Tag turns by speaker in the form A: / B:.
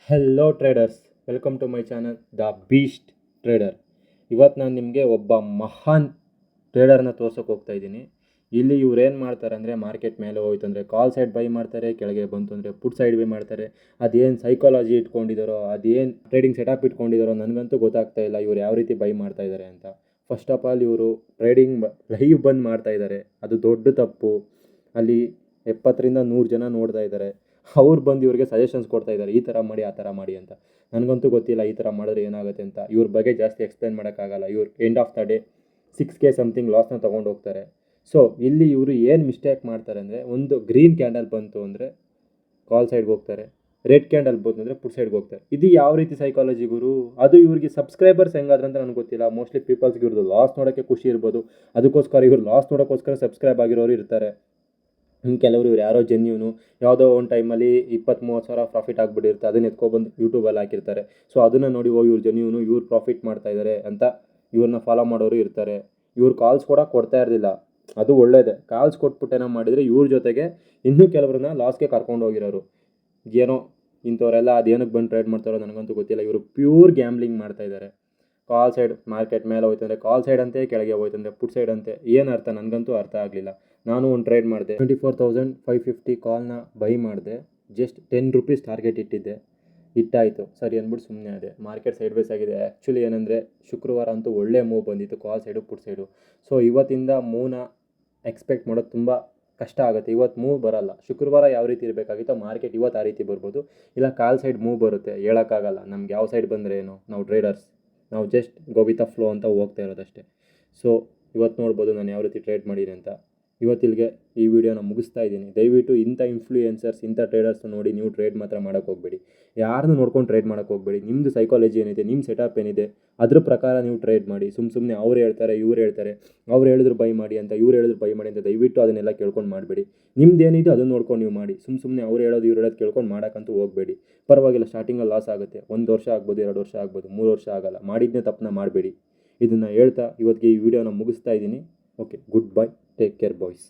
A: Hello traders, welcome to my channel the beast trader. ಇವತ್ತು ನಾನು ನಿಮಗೆ ಒಬ್ಬ ಮಹಾನ್ ಟ್ರೇಡರ್ನ ತೋರ್ಸೋಕೆ ಹೋಗ್ತಾ ಇದ್ದೀನಿ. ಇಲ್ಲಿ ಇವ್ರು ಏನು ಮಾಡ್ತಾರೆ ಅಂದರೆ, ಮಾರ್ಕೆಟ್ ಮೇಲೆ ಹೋಯ್ತು ಅಂದರೆ ಕಾಲ್ ಸೈಡ್ ಬೈ ಮಾಡ್ತಾರೆ, ಕೆಳಗೆ ಬಂತು ಅಂದರೆ ಪುಟ್ ಸೈಡ್ ಬೈ ಮಾಡ್ತಾರೆ. ಅದೇನು ಸೈಕಾಲಜಿ ಇಟ್ಕೊಂಡಿದ್ದಾರೋ, ಅದೇನು ಟ್ರೇಡಿಂಗ್ ಸೆಟಪ್ ಇಟ್ಕೊಂಡಿದ್ದಾರೋ ನನಗಂತೂ ಗೊತ್ತಾಗ್ತಾ ಇಲ್ಲ ಇವ್ರು ಯಾವ ರೀತಿ ಬೈ ಮಾಡ್ತಾ ಇದ್ದಾರೆ ಅಂತ. ಫಸ್ಟ್ ಆಫ್ ಆಲ್ ಇವರು ಟ್ರೇಡಿಂಗ್ ಲೈವ್ ಬಂದು ಮಾಡ್ತಾ ಇದ್ದಾರೆ, ಅದು ದೊಡ್ಡ ತಪ್ಪು. ಅಲ್ಲಿ 70ರಿಂದ 100 ಜನ ನೋಡ್ತಾ ಇದ್ದಾರೆ. ಅವ್ರು ಬಂದು ಇವ್ರಿಗೆ ಸಜೆಷನ್ಸ್ ಕೊಡ್ತಾ ಇದ್ದಾರೆ, ಈ ಥರ ಮಾಡಿ ಆ ಥರ ಮಾಡಿ ಅಂತ. ನನಗಂತೂ ಗೊತ್ತಿಲ್ಲ ಈ ಥರ ಮಾಡಿದ್ರೆ ಏನಾಗುತ್ತೆ ಅಂತ. ಇವ್ರ ಬಗ್ಗೆ ಜಾಸ್ತಿ ಎಕ್ಸ್ಪ್ಲೈನ್ ಮಾಡೋಕ್ಕಾಗಲ್ಲ. ಇವ್ರು end of the day 6K something ಲಾಸ್ನ ತೊಗೊಂಡು ಹೋಗ್ತಾರೆ. ಸೊ ಇಲ್ಲಿ ಇವರು ಏನು ಮಿಸ್ಟೇಕ್ ಮಾಡ್ತಾರೆ ಅಂದರೆ, ಒಂದು ಗ್ರೀನ್ ಕ್ಯಾಂಡಲ್ ಬಂತು ಅಂದರೆ ಕಾಲ್ ಸೈಡ್ಗೆ ಹೋಗ್ತಾರೆ, ರೆಡ್ ಕ್ಯಾಂಡಲ್ ಬಂತು ಅಂದರೆ ಪುಟ್ ಸೈಡ್ಗೆ ಹೋಗ್ತಾರೆ. ಇದು ಯಾವ ರೀತಿ ಸೈಕಾಲಜಿ ಗುರು? ಅದು ಇವ್ರಿಗೆ ಸಬ್ಸ್ಕ್ರೈಬರ್ಸ್ ಹೆಂಗಾದ್ರಂತ ನನಗೆ ಗೊತ್ತಿಲ್ಲ. ಮೋಸ್ಟ್ಲಿ ಪೀಪಲ್ಸ್ಗೆ ಇವ್ರದ್ದು ಲಾಸ್ ನೋಡೋಕ್ಕೆ ಖುಷಿ ಇರ್ಬೋದು, ಅದಕ್ಕೋಸ್ಕರ ಇವ್ರು ಲಾಸ್ ನೋಡೋಕ್ಕೋಸ್ಕರ ಸಬ್ಸ್ಕ್ರೈಬ್ ಆಗಿರೋರು ಇರ್ತಾರೆ. ಕೆಲವರು ಇವ್ರು ಯಾರೋ ಜೆನ್ಯೂನು, ಯಾವುದೋ ಒಂದು ಟೈಮಲ್ಲಿ 20-30 ಸಾವಿರ ಪ್ರಾಫಿಟ್ ಆಗಿಬಿಟ್ಟಿರುತ್ತೆ, ಅದನ್ನ ಎತ್ಕೊಬಂದು ಯೂಟ್ಯೂಬಲ್ಲಿ ಹಾಕಿರ್ತಾರೆ. ಸೊ ಅದನ್ನು ನೋಡಿ ಇವ್ರು ಜೆನ್ಯೂನು, ಇವ್ರು ಪ್ರಾಫಿಟ್ ಮಾಡ್ತಾ ಇದ್ದಾರೆ ಅಂತ ಇವ್ರನ್ನ ಫಾಲೋ ಮಾಡೋರು ಇರ್ತಾರೆ. ಇವ್ರು ಕಾಲ್ಸ್ ಕೂಡ ಕೊಡ್ತಾ ಇರಲಿಲ್ಲ, ಅದು ಒಳ್ಳೇದೇ. ಕಾಲ್ಸ್ ಕೊಟ್ಬಿಟ್ಟೇನೋ ಮಾಡಿದರೆ ಇವ್ರ ಜೊತೆಗೆ ಇನ್ನೂ ಕೆಲವ್ರನ್ನ ಲಾಸ್ಗೆ ಕರ್ಕೊಂಡು ಹೋಗಿರೋರು. ಏನೋ ಇಂಥವರೆಲ್ಲ ಅದೇನಕ್ಕೆ ಬಂದು ಟ್ರೇಡ್ ಮಾಡ್ತಾರೋ ನನಗಂತೂ ಗೊತ್ತಿಲ್ಲ. ಇವರು ಪ್ಯೂರ್ ಗ್ಯಾಮ್ಲಿಂಗ್ ಮಾಡ್ತಾ ಇದ್ದಾರೆ. ಕಾಲ್ ಸೈಡ್ ಮಾರ್ಕೆಟ್ ಮೇಲೆ ಹೋಯ್ತು ಅಂದರೆ ಕಾಲ್ ಸೈಡ್ ಅಂತೆ, ಕೆಳಗೆ ಹೋಯ್ತು ಅಂದರೆ ಪುಟ್ ಸೈಡ್ ಅಂತೆ. ಏನು ಅರ್ಥ? ನನಗಂತೂ ಅರ್ಥ ಆಗಲಿಲ್ಲ. ನಾನು ಒಂದು ಟ್ರೇಡ್ ಮಾಡಿದೆ, 24,550 ಕಾಲ್ನ ಬೈ ಮಾಡಿದೆ. ಜಸ್ಟ್ 10 ರೂಪೀಸ್ ಟಾರ್ಗೆಟ್ ಇಟ್ಟಿದ್ದೆ, ಇಟ್ಟಾಯಿತು, ಸರಿ ಅಂದ್ಬಿಟ್ಟು ಸುಮ್ಮನೆ ಅದೇ. ಮಾರ್ಕೆಟ್ ಸೈಡ್ ವೇಸ್ ಆಗಿದೆ. ಆ್ಯಕ್ಚುಲಿ ಏನಂದರೆ ಶುಕ್ರವಾರ ಅಂತೂ ಒಳ್ಳೆ ಮೂವ್ ಬಂದಿತ್ತು, ಕಾಲ್ ಸೈಡು ಪುಟ್ ಸೈಡು. ಸೊ ಇವತ್ತಿಂದ ಮೂವ್ನ ಎಕ್ಸ್ಪೆಕ್ಟ್ ಮಾಡೋದು ತುಂಬ ಕಷ್ಟ ಆಗುತ್ತೆ. ಇವತ್ತು ಮೂವ್ ಬರಲ್ಲ. ಶುಕ್ರವಾರ ಯಾವ ರೀತಿ ಇರಬೇಕಾಗಿತ್ತೋ ಮಾರ್ಕೆಟ್ ಇವತ್ತು ಆ ರೀತಿ ಬರ್ಬೋದು, ಇಲ್ಲ ಕಾಲ್ ಸೈಡ್ ಮೂವ್ ಬರುತ್ತೆ, ಹೇಳೋಕ್ಕಾಗಲ್ಲ. ನಮ್ಗೆ ಯಾವ ಸೈಡ್ ಬಂದರೆ ಏನು, ನಾವು ಟ್ರೇಡರ್ಸ್, ನಾವು ಜಸ್ಟ್ ಗೋ ವಿತ್ ಫ್ಲೋ ಅಂತ ಹೋಗ್ತಾ ಇರೋದಷ್ಟೇ. ಸೊ ಇವತ್ತು ನೋಡ್ಬೋದು ನಾನು ಯಾವ ರೀತಿ ಟ್ರೇಡ್ ಮಾಡಿದೆ ಅಂತ. ಇವತ್ತಿಲ್ಗೆ ಈ ವಿಡಿಯೋನ ಮುಗಿಸ್ತಾ ಇದ್ದೀನಿ. ದಯವಿಟ್ಟು ಇಂಥ ಇನ್ಫ್ಲೂಯೆನ್ಸರ್ಸ್, ಇಂಥ ಟ್ರೇಡರ್ಸ್ ನೋಡಿ ನೀವು ಟ್ರೇಡ್ ಮಾತ್ರ ಮಾಡೋಕ್ಕೆ ಹೋಗಬೇಡಿ. ಯಾರನ್ನೂ ನೋಡ್ಕೊಂಡು ಟ್ರೇಡ್ ಮಾಡೋಕ್ಕೆ ಹೋಗಬೇಡಿ. ನಿಮ್ಮದು ಸೈಕಾಲಜಿ ಏನಿದೆ, ನಿಮ್ಮ ಸೆಟಪ್ ಏನಿದೆ, ಅದ್ರ ಪ್ರಕಾರ ನೀವು ಟ್ರೇಡ್ ಮಾಡಿ. ಸುಮ್ಮನೆ ಅವ್ರು ಹೇಳ್ತಾರೆ, ಇವ್ರು ಹೇಳ್ತಾರೆ, ಅವ್ರು ಹೇಳಿದ್ರು ಬೈ ಮಾಡಿ ಅಂತ, ಇವ್ರು ಹೇಳಿದ್ರು ಬೈ ಮಾಡಿ ಅಂತ, ದಯವಿಟ್ಟು ಅದನ್ನೆಲ್ಲ ಕೇಳ್ಕೊಂಡು ಮಾಡಬೇಡಿ. ನಿಮ್ದು ಏನಿದೆ ಅದನ್ನು ನೋಡ್ಕೊಂಡು ನೀವು ಮಾಡಿ. ಸುಮ್ಮನೆ ಅವ್ರು ಹೇಳೋದು ಇವ್ರು ಹೇಳೋದು ಕೇಳ್ಕೊಂಡು ಮಾಡೋಕ್ಕಂತೂ ಹೋಗಬೇಡಿ. ಪರವಾಗಿಲ್ಲ, ಸ್ಟಾರ್ಟಿಂಗಲ್ಲಿ ಲಾಸ್ ಆಗುತ್ತೆ. 1 ವರ್ಷ ಆಗ್ಬೋದು, 2 ವರ್ಷ ಆಗ್ಬೋದು, 3 ವರ್ಷ ಆಗಲ್ಲ. ಮಾಡಿದ್ದೇ ತಪ್ಪನ್ನ ಮಾಡಬೇಡಿ. ಇದನ್ನು ಹೇಳ್ತಾ ಇವತ್ತಿಗೆ ಈ ವಿಡಿಯೋನ ಮುಗಿಸ್ತಾ ಇದ್ದೀನಿ. Okay, good bye, take care boys.